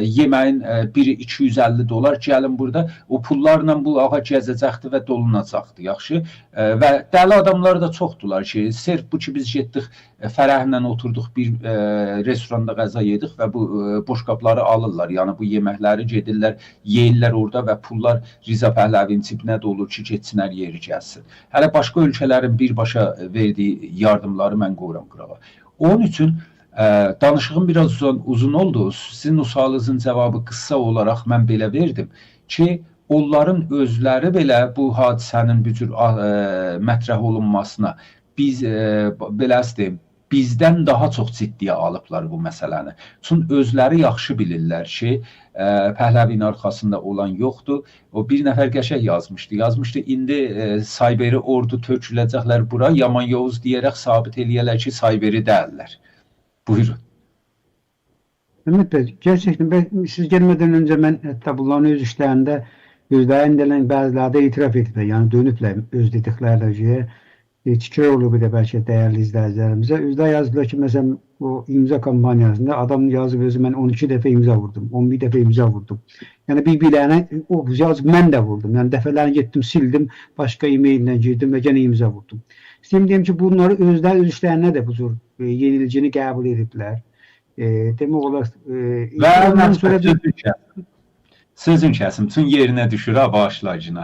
yeməyin biri $250, gəlin burada, o pullarla bu ağa gəzəcəkdir və dolunacaqdır, yaxşı. Və dəli adamlar da çoxdular ki, sırf bu ki, biz getdik, fərəhlə oturduq, bir restoranda qəza yedik və bu boşqabları alırlar. Yəni, bu yeməkləri gedirlər, yeyirlər orada və pullar Riza Pəhləvinin cibinə də olur ki, getsinlər yeri gəlsin. Hələ başqa ölkələrin birbaşa verdiyi yardımları mən qoyuram qırağa. Onun üçün danışığım biraz uzun oldu. Sizin o sualınızın cavabı qısa olaraq mən belə verdim ki, onların özləri belə bu hadisənin bir cür mətrəh olunmasına biz, beləsdir, bizdən daha çox ciddiyə alıblar bu məsələni. Çünki özləri yaxşı bilirlər ki, Pəhləvinin arxasında olan yoxdur. O bir nəfər qəşəng yazmışdı. Yazmışdı, indi Sayberi ordu töküləcəklər bura, Yaman Yavuz deyərək sabit eləyərlər ki, Sayberi dəyərlər. Buyurun. Ümid bəy, gerçəkdən siz gəlmədən öncə mən hətta bunların öz işlərində özlərində bəzilərdə itiraf etdilər. Yəni dönüblər öz dediklərlə ki, tikrar olub bir də bəlkə dəyərli izləyicilərimizə. Özlər yazdılar ki, məsələn, o imza kampaniyasında adam yazıb özü mən 12 dəfə imza vurdum, 11 dəfə imza vurdum. Yəni bir-birlərinə o yazıb mən də vurdum. Yəni dəfələrini getdim, sildim, başqa e-maillə girdim və yenə imza vurdum. İstəyim deyim ki, bunları özlər öz işlərinə də bu cür yenilicini qəbul ediblər. Demək olar və sözün kəsim, tüm yerinə düşür bağışlayıcına.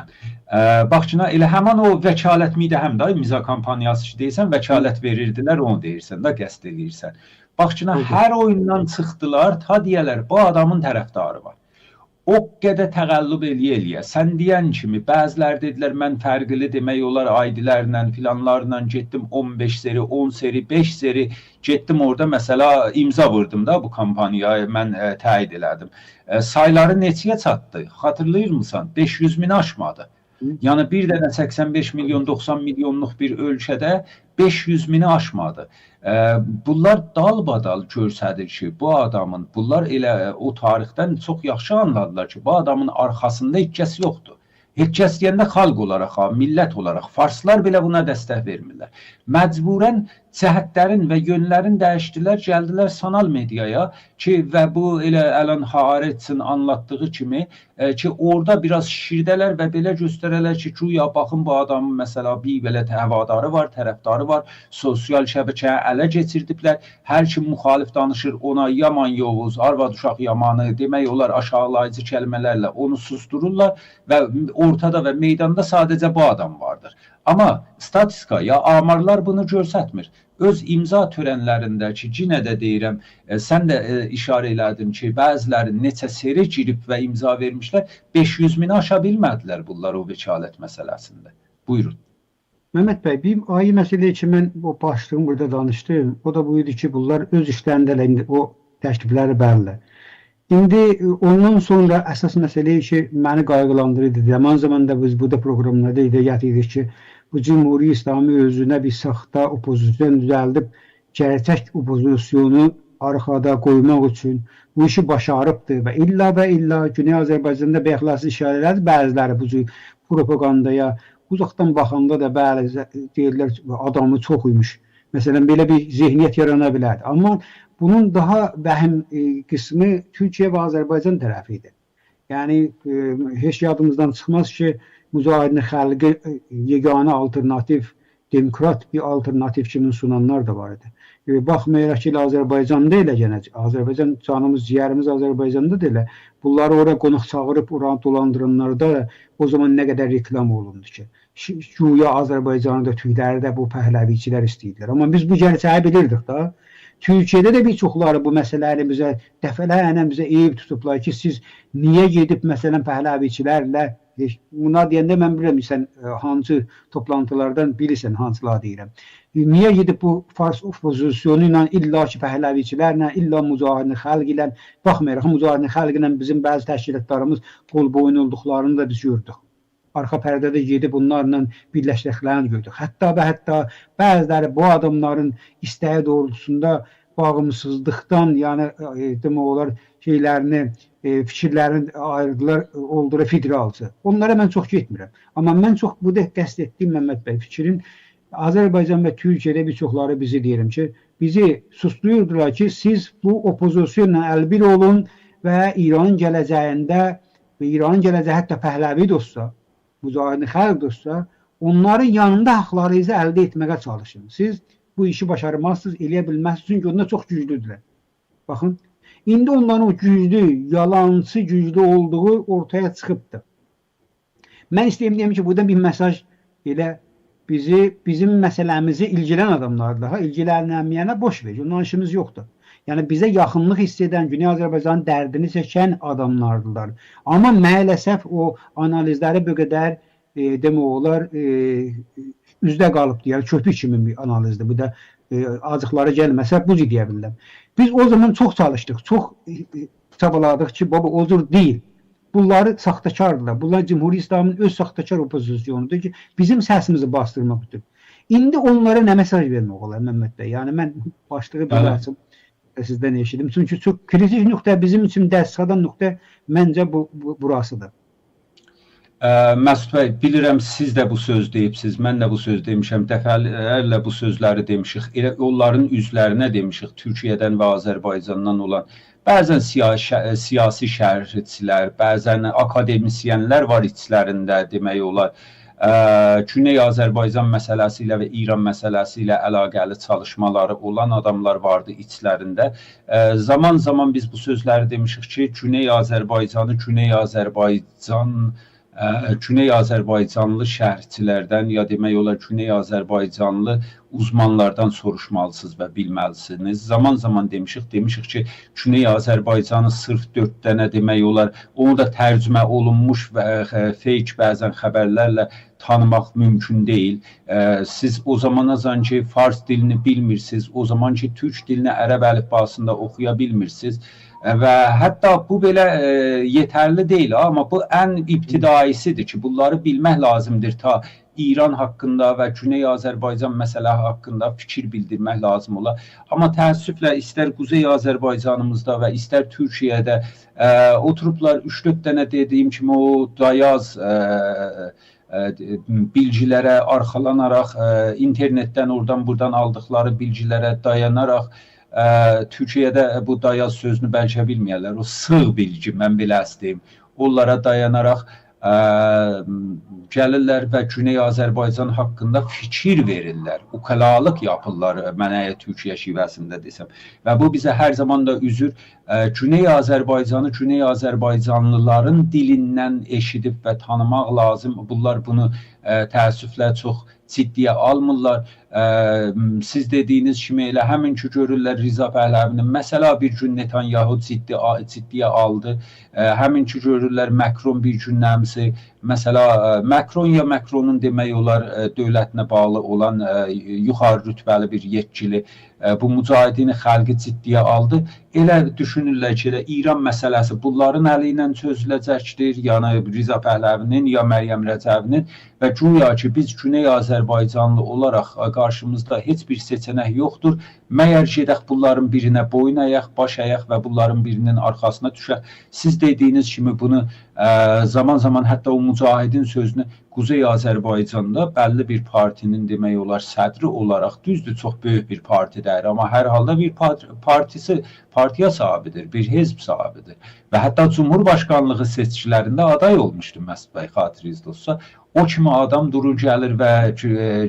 Baxçına, elə həman o vəkalət midə həm də imza kampaniyası ki, deyirsən, vəkalət verirdilər, onu deyirsən də, qəsd edirsən. Baxçına, hər oyundan çıxdılar, ta deyələr, bu adamın tərəfdarı var. O qədər təqəllüb eləyə. Sən deyən kimi, bəzilər dedilər, mən fərqli demək olar, aidilərlə, filanlarla getdim 15 seri, 10 seri, 5 seri, getdim orada, məsəla, imza vurdum da bu kampaniyaya, mən təyin elədim. Sayları neçəyə çatdı? Xatırlayır mısan? 500 min aşmadı. Yəni bir dənə 85 milyon, 90 milyonluq bir ölkədə 500 mini aşmadı. Bunlar dalbadal görsədir ki, bu adamın, bunlar elə o tarixdən çox yaxşı anladılar ki, bu adamın arxasında heç kəs yoxdur. Heç kəs deyəndə xalq olaraq, millət olaraq, farslar belə buna dəstək vermirlər. Məcburən cəhətlərin və yönlərin dəyişdilər, gəldilər sanal mediaya ki, və bu elə Əlan Haaretzin anlatdığı kimi ki, orada biraz şişirdələr və belə göstərələr ki, güya baxın bu adamın məsələ bir belə həvadarı var, tərəfdarı var, sosial şəbəkəyə ələ keçirdiblər, hər kim müxalif danışır, ona Yaman Yavuz, arvad uşaq yamanı demək olar aşağılayıcı kəlmələrlə onu sustururlar və ortada və meydanda sadəcə bu adam vardır. Amma statistika, ya amarlar bunu görsətmir. Öz imza törənlərində ki, yenə də deyirəm, sən də işarə elədin ki, bəziləri neçə seri girib və imza vermişlər, 500 mini aşa bilmədilər bunlar o vəkalət məsələsində. Buyurun. Mehmet bəy, bir ayrı məsələ ki, mən o başlığım burada danışdım. O da buydu ki, bunlar öz işlərində o təklifləri bəlli. İndi ondan sonra əsas məsələ ki, məni qayğılandırırdı. Zaman da biz burada proqramlarda idəyət edik ki, bu Cumhuri İslami özünə bir saxta opozisyon düzəldib, gerçək opozisyonu arxada qoymaq üçün bu işi başarıbdır və illa Güney Azərbaycanda bəxlası işarə elədi, bəziləri bu propagandaya uzaqdan baxanda da bəzi deyirlər adamı çox imiş. Məsələn, belə bir zehniyyət yarana bilərdi. Amma bunun daha vəhim qismi Türkiyə və Azərbaycan tərəfidir. Yəni heç yadımızdan çıxmaz ki, müzahirənin xalqı yeganə alternativ, demokrat bir alternativ kimi sunanlar da var idi. Baxmayaraq ki, Azərbaycanda elə gələcək. Azərbaycan canımız, ciyərimiz Azərbaycanda da elə. Bunları oraya qonaq çağırıb, oranı dolandıranlarda o zaman nə qədər reklam olundu ki. Güya Azərbaycanın da tüyləri də bu pəhləvicilər istəyirlər. Amma biz bu gerçəyi bilirdik da. Türkiyədə də bir çoxları bu məsələləri dəfələrlə bizə eyib tutublar ki, siz niyə gedib məsələn pəhləviçilərlə, buna deyəndə mən bilirəm sən hansı toplantılardan bilirsən hansılar deyirəm. Niyə gedib bu fars opozisiyonu ilə illa ki pəhləviçilərlə, illa müzahirənin xalq ilə, baxmayaraq müzahirənin xalq ilə bizim bəzi təşkilatlarımız qol boyun olduqlarını da biz gördük. Arxa pərdədə gedib onlarla birləşdiklərini gördük. Hətta bəziləri bu adamların istəyi doğrultusunda bağımsızlıqdan, yəni demək olar şeylərini, fikirlərini ayırdılar, oldular federalçı. Onlara mən çox getmirəm. Amma mən çox bu da qəsd etdiyim Məmməd bəy fikrin Azərbaycan və Türkiyədə bir çoxları bizi deyirəm ki, bizi susluyurdular ki, siz bu opozisiyonla əlbir olun və İranın gələcəyində və İranın gələcəyi hətta pəhləvi dostsa, müzahirənin xalq dostsa, onların yanında haqlarınızı əldə etməyə çalışın. Siz bu işi başarmazsınız, eləyə bilməzsiniz, çünki onlar çox güclüdürlər. Baxın, indi onların o güclü, yalancı güclü olduğu ortaya çıxıbdır. Mən istəyim ki, burada bir mesaj elə bizim məsələmizi ilgilən adamlardır. İlgilənməyənə boş verir, ondan işimiz yoxdur. Yəni bizə yaxınlıq hiss edən, Güney Azərbaycanın dərdini çəkən adamlardılar. Amma maalesef o analizləri bu qədər demək olar üzdə qalıb deyər, köpük kimi bir analizdir. Bu da acıqları gəlməsə bu deyə bilərəm. Biz o zaman çox çalışdıq, çox çabaladıq ki, baba o cür deyil. Bunları saxtakardılar. Bunlar Cumhuriyet İslamının öz saxtakar opozisyonudur ki, bizim səsimizi bastırmaq üçün. İndi onlara nə mesaj vermək olar Məmməd bəy? Yəni mən başlığı bir açıb sizdən eşidim. Çünki çox kritik nöqtə bizim üçün dərs çıxadan nöqtə məncə burasıdır. Məsud bəy, bilirəm siz də bu söz deyibsiniz, mən də bu söz demişəm, dəfələrlə bu sözləri demişik. Elə onların üzlərinə demişik, Türkiyədən və Azərbaycandan olan. Bəzən siyasi şərhçilər, bəzən akademisyenlər var içlərində demək olar. Güney Azərbaycan məsələsi ilə və İran məsələsi ilə əlaqəli çalışmaları olan adamlar vardı içlərində. Zaman zaman biz bu sözləri demişik ki, Güney Azərbaycanı, Güney Azərbaycanlı şərhçilərdən ya demək olar Güney Azərbaycanlı uzmanlardan soruşmalısınız və bilməlisiniz. Zaman zaman demişik ki, Güney Azərbaycanı sırf 4 dənə demək olar, onu da tərcümə olunmuş və fake bəzən xəbərlərlə tanımaq mümkün deyil. Siz o zamanacan ki, fars dilini bilmirsiniz, o zaman ki, türk dilini ərəb əlifbasında oxuya bilmirsiniz. Və hətta bu belə yetərli deyil, amma bu ən ibtidaisidir ki, bunları bilmək lazımdır ta İran haqqında və Güney Azərbaycan məsələsi haqqında fikir bildirmək lazım olar. Amma təəssüflə istər Quzey Azərbaycanımızda və istər Türkiyədə oturublar 3-4 dənə dediyim kimi o dayaz bilgilərə arxalanaraq, internetdən oradan-buradan aldıqları bilgilərə dayanaraq Türkiyədə bu dayaz sözünü bəlkə bilməyərlər, o sığ bilgi, mən belə istəyim. Onlara dayanaraq gəlirlər və Güney Azərbaycan haqqında fikir verirlər. Ukalalıq yapırlar, mənə Türkiyə şivəsində desəm. Və bu bizə hər zaman da üzür. Güney Azərbaycanı, Güney Azərbaycanlıların dilindən eşidib və tanımaq lazım. Bunlar bunu təəssüflə çox ciddiyə almırlar. Siz dediyiniz kimi elə həmin ki görürlər Riza Pəhləvinin məsələ bir gün Netanyahu ciddiyə aldı. Həmin ki görürlər Macron bir gün nəmsi. Məsələ Macron ya Macronun demək olar dövlətinə bağlı olan yuxarı rütbəli bir yetkili bu mücahidini xalqı ciddiyə aldı. Elə düşünürlər ki, İran məsələsi bunların əli ilə çözüləcəkdir, yəni Riza Pəhləvinin ya Məryəm Rəcəvinin və güya ki biz Güney Azərbaycanlı olaraq qarşımızda heç bir seçənək yoxdur. Məyər gedək bunların birinə boyun əyək, baş əyək və bunların birinin arxasına düşək. Siz dediyiniz kimi bunu Zaman zaman hətta o mücahidin sözünü Quzey Azərbaycanda bəlli bir partinin demək olar sədri olaraq, düzdür, çox böyük bir partidir, amma hər halda bir partiya sahibidir, bir hizb sahibidir və hətta Cumhurbaşqanlığı seçkilərində aday olmuşdu Məsud bəy, xatirinizdə olsa. O kimi adam durur gəlir və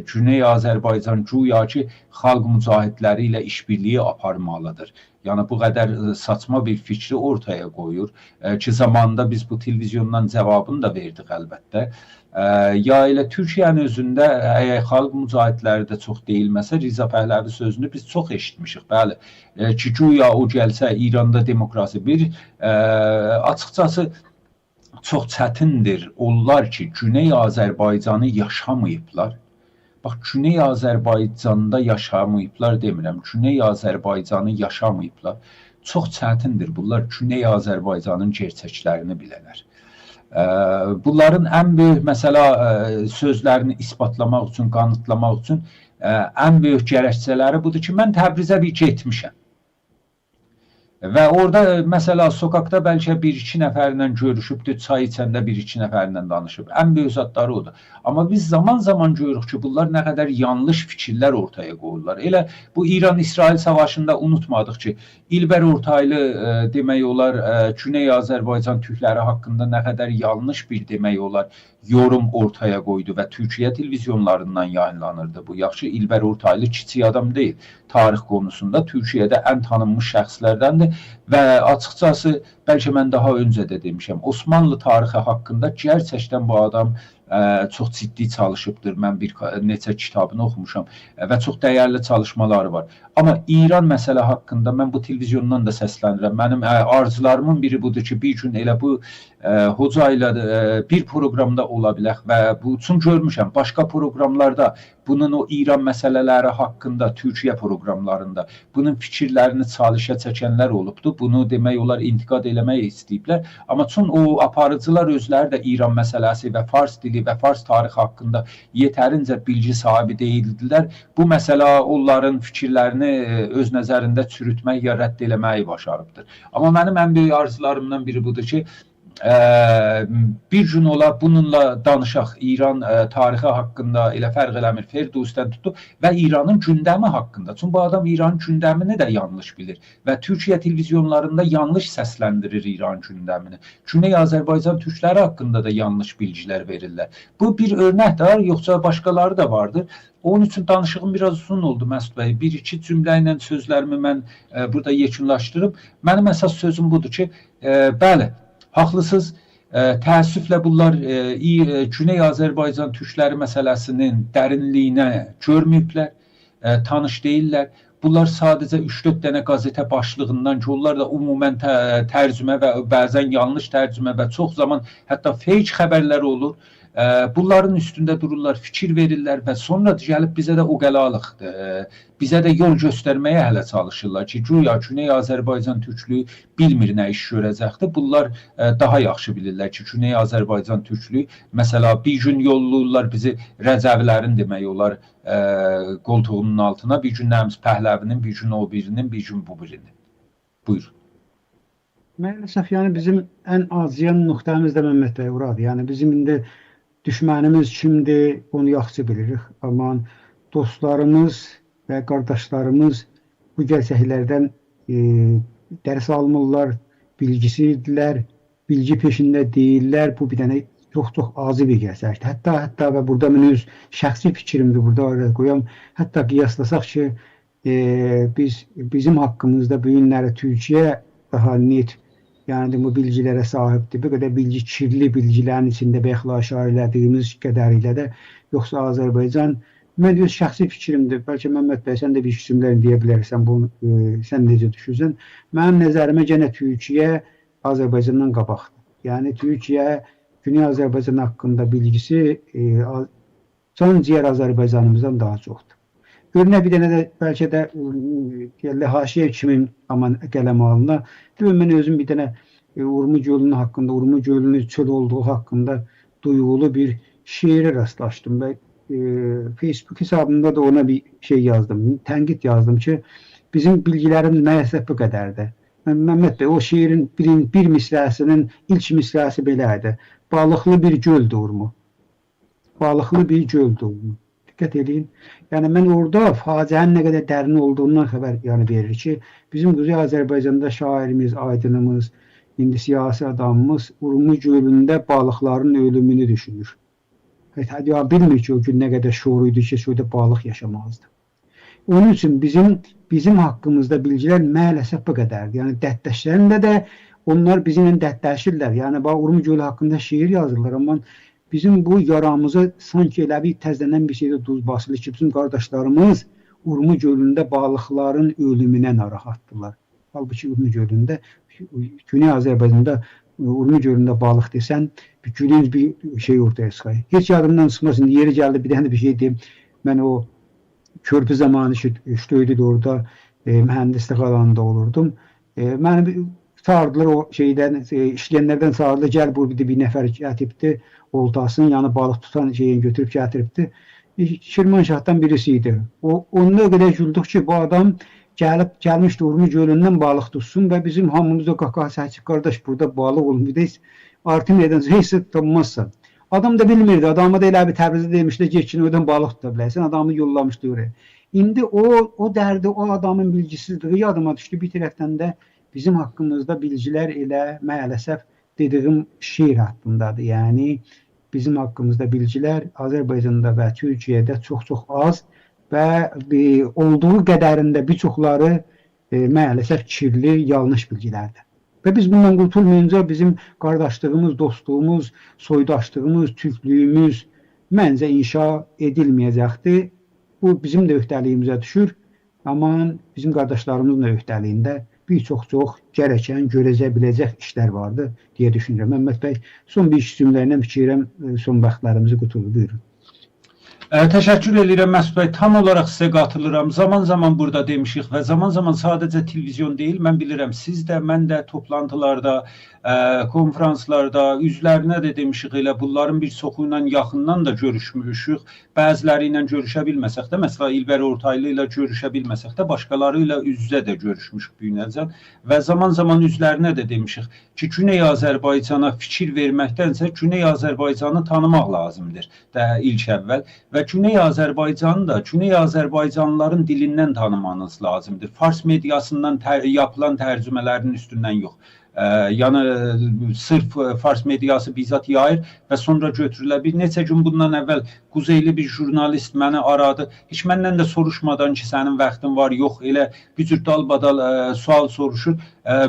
Güney Azərbaycan güya ki xalq mücahidləri ilə işbirliyi aparmalıdır. Yəni bu qədər saçma bir fikri ortaya qoyur ki, zamanında biz bu televizyondan cavabını da verdik əlbəttə. Ya elə Türkiyənin özündə əgər xalq mücahidləri də çox deyilməsə, Riza Pəhləvi sözünü biz çox eşitmişik, bəli. Ki güya o gəlsə İranda demokrasi bir açıqcası çox çətindir. Onlar ki, Güney Azərbaycanı yaşamayıblar. Bax, Güney Azərbaycanda yaşamayıblar demirəm. Güney Azərbaycanı yaşamayıblar. Çox çətindir. Bunlar Güney Azərbaycanın gerçəklərini bilələr. Bunların ən böyük, məsələ, sözlərini isbatlamaq üçün, qanıtlamaq üçün ən böyük gərəkçələri budur ki, mən Təbrizə bir getmişəm. Və orada, məsələ, sokaqda bəlkə bir-iki nəfərlə görüşübdür, çay içəndə bir-iki nəfərlə danışıb. Ən böyük zatları odur. Amma biz zaman-zaman görürük ki, bunlar nə qədər yanlış fikirlər ortaya qoyurlar. Elə bu İran-İsrail savaşında unutmadıq ki, İlber Ortaylı demək olar, Güney Azərbaycan türkləri haqqında nə qədər yanlış bir demək olar, yorum ortaya qoydu və Türkiyə televizyonlarından yayınlanırdı. Bu yaxşı, İlber Ortaylı kiçik adam deyil. Tarix konusunda Türkiyədə ən tanınmış şəxslərdəndir və açıqcası, bəlkə mən daha öncə də demişəm, Osmanlı tarixi haqqında gerçəkdən bu adam çox ciddi çalışıbdır. Mən bir neçə kitabını oxumuşam və çox dəyərli çalışmaları var. Amma İran məsələ haqqında mən bu televizyondan da səslənirəm. Mənim arzularımın biri budur ki, bir gün elə bu hoca ilə bir proqramda ola bilək və bu üçün görmüşəm. Başqa proqramlarda bunun o İran məsələləri haqqında, Türkiyə proqramlarında bunun fikirlərini çalışa çəkənlər olubdur. Bunu demək olar intiqad eləmək istəyiblər. Amma üçün o aparıcılar özləri də İran məsələsi və Fars dili və Fars tarixi haqqında yetərincə bilgi sahibi deyildilər. Bu məsələ onların fikirlərini öz nəzərində çürütmək ya rədd eləməyi başarıbdır. Amma mənim ən böyük arzularımdan biri budur ki, bir gün ola bununla danışaq. İran tarixi haqqında elə fərq eləmir, Ferdowsidən tutdu və İranın gündəmi haqqında. Çünki bu adam İranın gündəmini də yanlış bilir və Türkiyə televizyonlarında yanlış səsləndirir İran gündəmini. Güney Azərbaycan türkləri haqqında da yanlış bilgilər verirlər. Bu bir örnəkdir, yoxsa başqaları da vardır. Onun üçün danışığım biraz uzun oldu Məsud bəy. Bir-iki cümlə ilə sözlərimi mən burada yekunlaşdırıb. Mənim əsas sözüm budur ki, bəli, haqlısınız. Təəssüflə bunlar Güney Azərbaycan türkləri məsələsinin dərinliyinə görməyiblər, tanış deyirlər. Bunlar sadəcə 3-4 dənə qazetə başlığından ki, onlar da umumən tərcümə və bəzən yanlış tərcümə və çox zaman hətta fake xəbərlər olur. Bunların üstündə dururlar, fikir verirlər və sonra gəlib bizə də o qəlalıqdır. Bizə də yol göstərməyə hələ çalışırlar ki, güya Güney Azərbaycan türklüyü bilmir nə iş görəcəkdir. Bunlar daha yaxşı bilirlər ki, Güney Azərbaycan türklüyü, məsələ bir gün yollurlar bizi Rəcəvilərin demək olar qoltuğunun altına, bir gün nəmiz Pəhləvinin, bir gün o birinin, bir gün bu birinin. Buyur. Maalesef yani bizim en acıyan noktamız da Mehmet Bey oradır. Yani bizim indi düşmənimiz kimdir, onu yaxşı bilirik. Amma dostlarımız və qardaşlarımız bu gerçəklərdən dərs almırlar, bilgisidirlər, bilgi peşində deyirlər. Bu bir dənə çox azı bir gerçəkdir. Hətta və burada mən öz şəxsi fikrimdir burada oraya qoyam. Hətta qiyaslasaq ki, bizim haqqımızda bu günləri Türkiyə daha net, yəni bu bilgilərə sahibdir. Bu qədər bilgi, kirli bilgilərin içində bəyəxla aşağı elədiyimiz qədərilə də, yoxsa Azərbaycan, mən öz şəxsi fikrimdir. Bəlkə Məhəmməd bəy, sən də bir fikrimlərini deyə bilərsən, bunu sən necə düşünürsən. Mənim nəzərimə gənə Türkiyə Azərbaycandan qabaqdır. Yəni Türkiyə, Güney Azərbaycan haqqında bilgisi can ciyər Azərbaycanımızdan daha çoxdur. Görünə bir dənə də bəlkə də haşiyə kimin qələm alına. Mən özüm bir dənə Urmu gölünün haqqında, Urmu gölünün çöl olduğu haqqında duyğulu bir şeirə rastlaşdım və Facebook hesabımda da ona bir şey yazdım, tənqid yazdım ki, bizim bilgilərimiz məhəsəb bu qədərdir. Mehmet Bey, o şiirin bir misrasının ilk misrası belədir. Balıqlı bir göldür Urmu. Balıqlı bir göldür Urmu. Dikkat edin. Yani mən orada faciənin nə qədər dərin olduğundan xəbər verir ki, bizim Quzey Azərbaycanda şairimiz, aydınımız, indi siyasi adamımız Urmu gölündə balıqların ölümünü düşünür. Bilmir ki, o gün nə qədər şuur idi ki, suda balıq yaşamazdı. Onun üçün bizim haqqımızda bilgilər maalesef bu qədərdir. Yəni dərddaşlarında da onlar bizimlə dərdləşirlər. Yəni Urmu gölü haqqında şiir yazırlar, amma bizim bu yaramızı sanki elə bir təzələnən bir şeydə duz basılır ki, bizim qardaşlarımız Urmu gölündə balıqların ölümünə narahatdılar. Halbuki Urmu gölündə, Güney Azərbaycanda Urmu gölündə balıq desən, bir gülünc bir şey ortaya çıxır. Heç yadımdan çıxmasın, yeri gəldi bir dənə bir şey deyim. Mən o körpü zamanı işləyirdi orada, mühəndislik alanında olurdum. Məni çağırdılar o şeydən, işləyənlərdən çağırdılar, gəl bu bir nəfər gətiribdi, oltasını, yəni balıq tutan şeyini götürüb gətiribdi. Şirmanşahdan birisi idi. Onunla o qədər güldük ki, bu adam gəlmişdi Urmu gölündən balıq tutsun və bizim hamımızda qaqaha çəkib, qardaş burada balıq olmuyor, Artemiyədən heç tutanmazsan. Adam da bilmirdi. Adamı da elə bir Təbrizdə demişdi, geçin oradan balıq tuta bilərsən. Adamı yollamışdı oraya. İndi o dərdi, o adamın bilgisizliği yadıma düşdü. Bir tərəfdən də bizim haqqımızda bilgilər elə maalesef dediyim şiir haqqındadır. Yəni bizim haqqımızda bilgilər Azərbaycanda və Türkiyədə çox-çox az və olduğu qədərində bir çoxları maalesef kirli, yanlış bilgilərdir. Və biz bundan qurtulmayınca bizim qardaşlığımız, dostluğumuz, soydaşlığımız, türklüyümüz məncə inşa edilməyəcəkdir. Bu bizim də öhdəliyimizə düşür. Amma bizim qardaşlarımızın da öhdəliyində bir çox gərəkən, görəcə biləcək işlər vardır deyə düşünürəm. Məhəmməd bəy, son bir iş cümlərinə fikirəm, son vaxtlarımızı qutulur. Buyurun. Təşəkkür edirəm Məsud bəy, tam olaraq sizə qatılıram. Zaman-zaman burada demişik və zaman-zaman sadəcə televizyon deyil, mən bilirəm siz də, mən də toplantılarda, konferanslarda, üzlərinə də demişik elə, bunların bir çoxu ilə yaxından da görüşmüşük. Bəziləri ilə görüşə bilməsək də, məsələn İlber Ortaylı ilə görüşə bilməsək də, başqaları ilə üz-üzə də görüşmüşük Büyünəcən və zaman-zaman üzlərinə də demişik ki, Güney Azərbaycana fikir verməkdənsə Güney Azərbaycanı tanımaq lazımdır ilk əvvəl və Güney Azərbaycanı da Güney Azərbaycanlıların dilindən tanımanız lazımdır. Fars mediasından yapılan tərcümələrin üstündən yox. Yəni sırf Fars mediası bizzat yayır və sonra götürülə bir neçə gün bundan əvvəl Quzeyli bir jurnalist məni aradı. Heç məndən də soruşmadan ki, sənin vaxtın var, yox, elə bir cür dalbadal sual soruşur.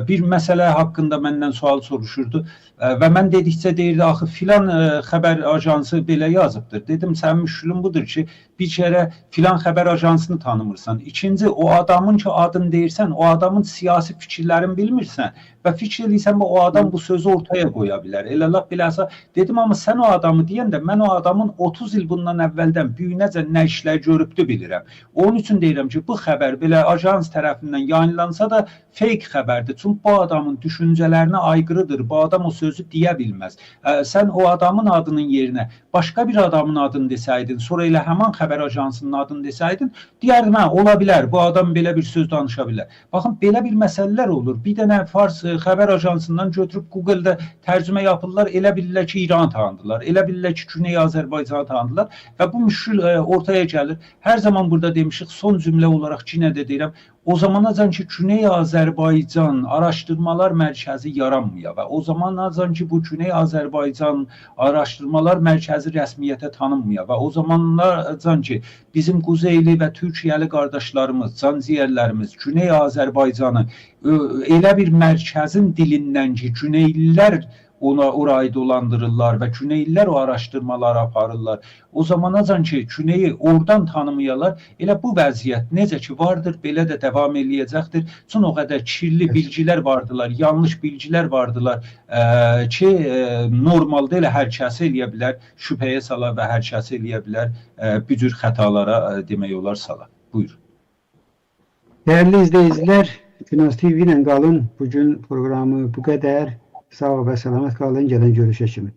Bir məsələ haqqında məndən sual soruşurdu və mən dedikcə deyirdi, axı filan xəbər ajansı belə yazıbdır. Dedim, sənin müşkülün budur ki, bir kərə filan xəbər ajansını tanımırsan. İkinci, o adamın ki, adını deyirsən, o adamın siyasi fikirlərini bilmirsən və fikir eləyirsən, o adam bu sözü ortaya qoya bilər. Elə laf biləsə, dedim, amma sən o adamı deyəndə, mən o adamın 30 il bundan əvvəldən Büyünəcən nə işlər görübdü bilirəm. Onun üçün deyirəm ki, bu xəbər belə ajans tərəfindən yayınlansa da fake xəbərdir. Çünki bu adamın düşüncələrinə aykırıdır. Bu adam o sözü deyə bilməz. Sən o adamın adının yerinə başqa bir adamın adını desəydin, sonra elə həman xəbər ajansının adını desəydin, deyərdim, ola bilər, bu adam belə bir söz danışa bilər. Baxın, belə bir məsələlər olur. Bir dənə Fars xəbər ajansından götürüb Google-da tərcümə yapırlar, elə bilirlər ki, İranı tanıdılar, elə bilirlər ki, Güney Azərbaycanı tanıdılar və bu müşkül ortaya gəlir. Hər zaman burada demişik, son cümlə olaraq yenə də deyirəm, o zamanacan ki, Güney Azərbaycan Araşdırmalar Mərkəzi yaranmıyor və o zamanacan ki, bu Güney Azərbaycan Araşdırmalar Mərkəzi rəsmiyyətə tanınmıyor və o zamanlarcan ki, bizim Quzeyli və Türkiyəli qardaşlarımız, canciyərlərimiz Güney Azərbaycanı elə bir mərkəzin dilindən ki, Güneylilər orayı dolandırırlar və Güneylilər o araşdırmaları aparırlar. O zamanacan ki, Güneyi oradan tanımayalar, elə bu vəziyyət necə ki vardır, belə də davam eləyəcəkdir. Çünki o qədər kirli bilgilər vardılar, yanlış bilgilər vardılar ki, normalda elə hər kəsi eləyə bilər, şübhəyə sala və hər kəsi eləyə bilər, bir cür xətalara demək olar sala. Buyur. Dəyərli izləyicilər, Finans TV ilə qalın. Bugün proqramı bu qədər. Sağ ol və salamat qalın. Gələn görüşə kimi.